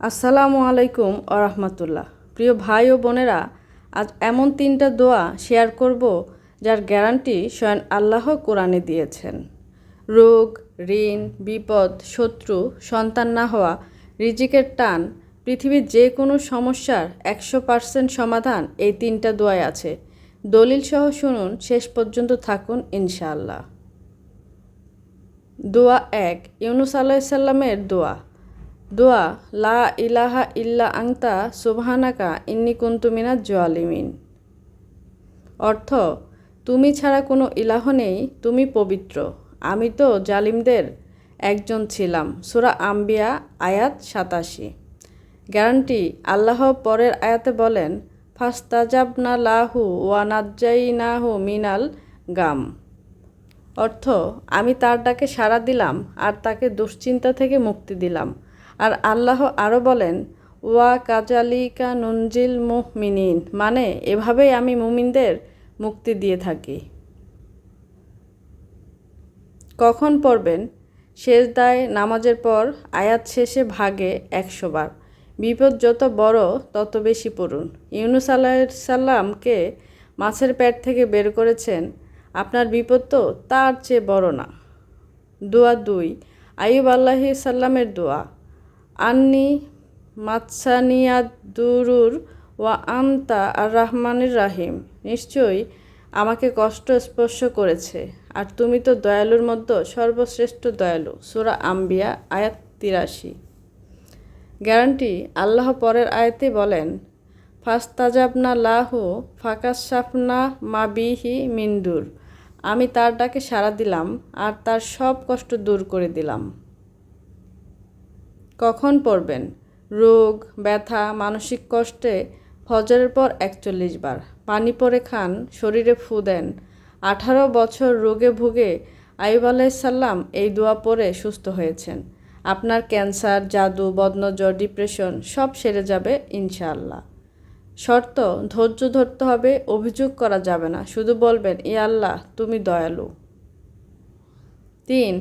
আসসালামু আলাইকুম আরহামতুল্লাহ। প্রিয় ভাই ও বোনেরা, আজ এমন 3টা দোয়া শেয়ার করব যার গ্যারান্টি স্বয়ং আল্লাহ কোরআনে দিয়েছেন। রোগ, ঋণ, বিপদ, শত্রু, সন্তান না হওয়া, রিজিকের টান, পৃথিবীর যে কোনো সমস্যার 100% সমাধান এই 3টা দোয়ায় আছে। দলিল সহ শুনুন, শেষ পর্যন্ত থাকুন ইনশাআল্লাহ। দোয়া 1, ইউনুস আলাইহিস সালামের দোয়া। দোয়া, লা ইলাহা ইল্লা আংতা সুবহানাকা ইন্নী কুনতু মিনাজ জালিমিন। অর্থ, তুমি ছাড়া কোনো ইলাহ নেই, তুমি পবিত্র, আমি তো জালিমদের একজন ছিলাম। সূরা আম্বিয়া আয়াত 87। গ্যারান্টি, আল্লাহ পরের আয়াতে বলেন, ফাস্তাজাবনা লাহু ওয়া নাজ্জাইনাহু মিনাল গাম। অর্থ, আমি তার ডাকে সাড়া দিলাম আর তাকে দুশ্চিন্তা থেকে মুক্তি দিলাম। আর আল্লাহ আরও বলেন, ওয়া কাজালিকা নুনজিল মুমিনিন, মানে এভাবেই আমি মুমিনদের মুক্তি দিয়ে থাকি। কখন পড়বেন? সেজদায় নামাজের পর আয়াত শেষে ভাগে 100 বার। বিপদ যত বড় তত বেশি পড়ুন। ইউনুস আলাইহিস সালামকে মাছের পেট থেকে বের করেছেন, আপনার বিপদ তো তার চেয়ে বড় না। দোয়া 2, আইয়ুব আলাইহিস সালামের দোয়া। আন্নি মাতসানিয়াদ দুরুর ওয়া আনতা আর রহমানির রাহিম। নিশ্চয়ই আমাকে কষ্ট স্পর্শ করেছে, আর তুমি তো দয়ালুর মধ্যে সর্বশ্রেষ্ঠ দয়ালু। সূরা আম্বিয়া আয়াত 83। গ্যারান্টি, আল্লাহ পরের আয়াতে বলেন, ফাস্তাজাবনা লাহু ফাকাশাফনা মা বিহি মিনদুর, আমি তার ডাকে সাড়া দিলাম আর তার সব কষ্ট দূর করে দিলাম। কখন পড়বেন? রোগ, ব্যথা, মানসিক কষ্টে ফজরের পর 41 বার। পানি পরে খান, শরীরে ফু দেন। 18 বছর রোগে ভুগে আইয়ুব আলাইহিস সালাম এই দোয়া পড়ে সুস্থ হয়েছেন। আপনার ক্যান্সার, জাদু, বদনজর, ডিপ্রেশন সব সেরে যাবে ইনশাআল্লাহ। শর্ত, ধৈর্য ধরতে হবে, অভিযোগ করা যাবে না, শুধু বলবেন, ইয়া আল্লাহ তুমি দয়ালু। 3,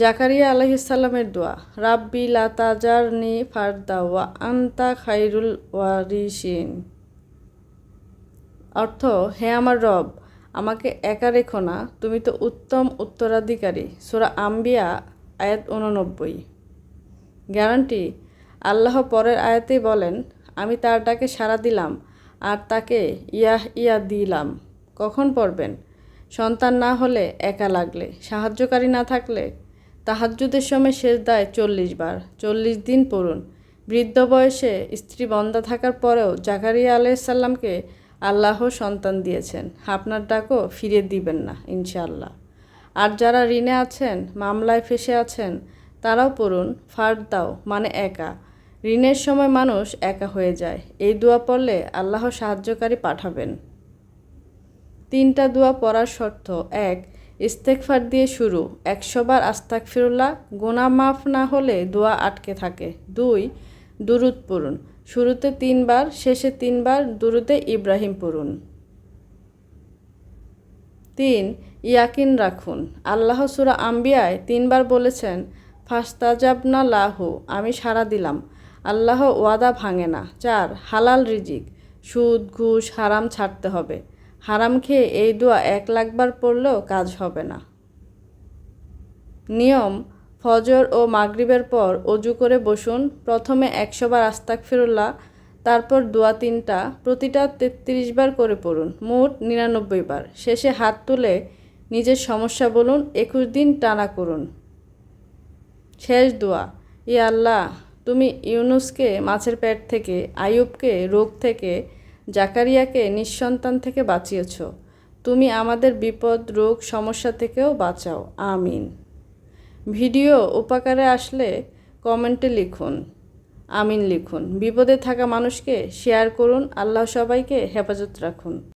জাকারিয়া আলাইহিস সালামের দোয়া। রাব্বি লা তাজারনি ফারদা ওয়া আনতা খায়রুল ওয়ারিসিন। অর্থ, হে আমার রব, আমাকে একা রেখো না, তুমি তো উত্তম উত্তরাধিকারী। সূরা আম্বিয়া আয়াত 89। গ্যারান্টি, আল্লাহ পরের আয়াতেই বলেন, আমি তার ডাকে সাড়া দিলাম আর তাকে ইয়া দিলাম। কখন পড়বেন? সন্তান না হলে, একা লাগলে, সাহায্যকারী না থাকলে, তাহাজ্জুদের সময় সেজদায় 40 বার, 40 দিন পড়ুন। বৃদ্ধ বয়সে স্ত্রী বন্ধা থাকার পরেও জাকারিয়া আলাইহিস সালামকে আল্লাহ সন্তান দিয়েছেন, আপনার ডাকও ফিরে দিবেন না ইনশাআল্লাহ। আর যারা ঋণে আছেন, মামলায় ফেসে আছেন, তারাও পড়ুন ফারদাও, মানে একা। ঋণের সময় মানুষ একা হয়ে যায়, এই দোয়া পড়লে আল্লাহ সাহায্যকারী পাঠাবেন। 3টা দোয়া পড়ার শর্ত: 1, ইস্তেগফার দিয়ে শুরু, 100 বার আস্তাগফিরুল্লাহ, গুনাহ মাফ না হলে দোয়া আটকে থাকে। 2, দুরুদ পড়ুন, শুরুতে 3 বার, শেষে 3 বার দুরুদে ইব্রাহিম পড়ুন। 3, ইয়াকিন রাখুন, আল্লাহ সূরা আম্বিয়ায় 3 বার বলেছেন, ফাস্তাজাবনা লাহু, আমি সাড়া দিলাম, আল্লাহ ওয়াদা ভাঙে না। 4, হালাল রিজিক, সুদ, ঘুষ, হারাম ছাড়তে হবে। হারাম খেয়ে এই দোয়া 1 লাখ বার পড়লেও কাজ হবে না। নিয়ম, ফজর ও মাগরিবের পর অজু করে বসুন, প্রথমে 100 বার আস্তাগফিরুল্লাহ, তারপর দোয়া 3টা, প্রতিটা 33 বার করে পড়ুন, মোট 99 বার। শেষে হাত তুলে নিজের সমস্যা বলুন, 21 দিন টানা করুন। শেষ দোয়া, ইয়া আল্লাহ, তুমি ইউনুসকে মাছের পেট থেকে, আইয়ুবকে রোগ থেকে, জাকারিয়াকে নিঃসন্তান থেকে বাঁচিয়েছ, তুমি আমাদের বিপদ, রোগ, সমস্যা থেকেও বাঁচাও, আমিন। ভিডিও উপকারে আসলে কমেন্টে লিখুন, আমিন লিখুন। বিপদে থাকা মানুষকে শেয়ার করুন। আল্লাহ সবাইকে হেফাজত রাখুন।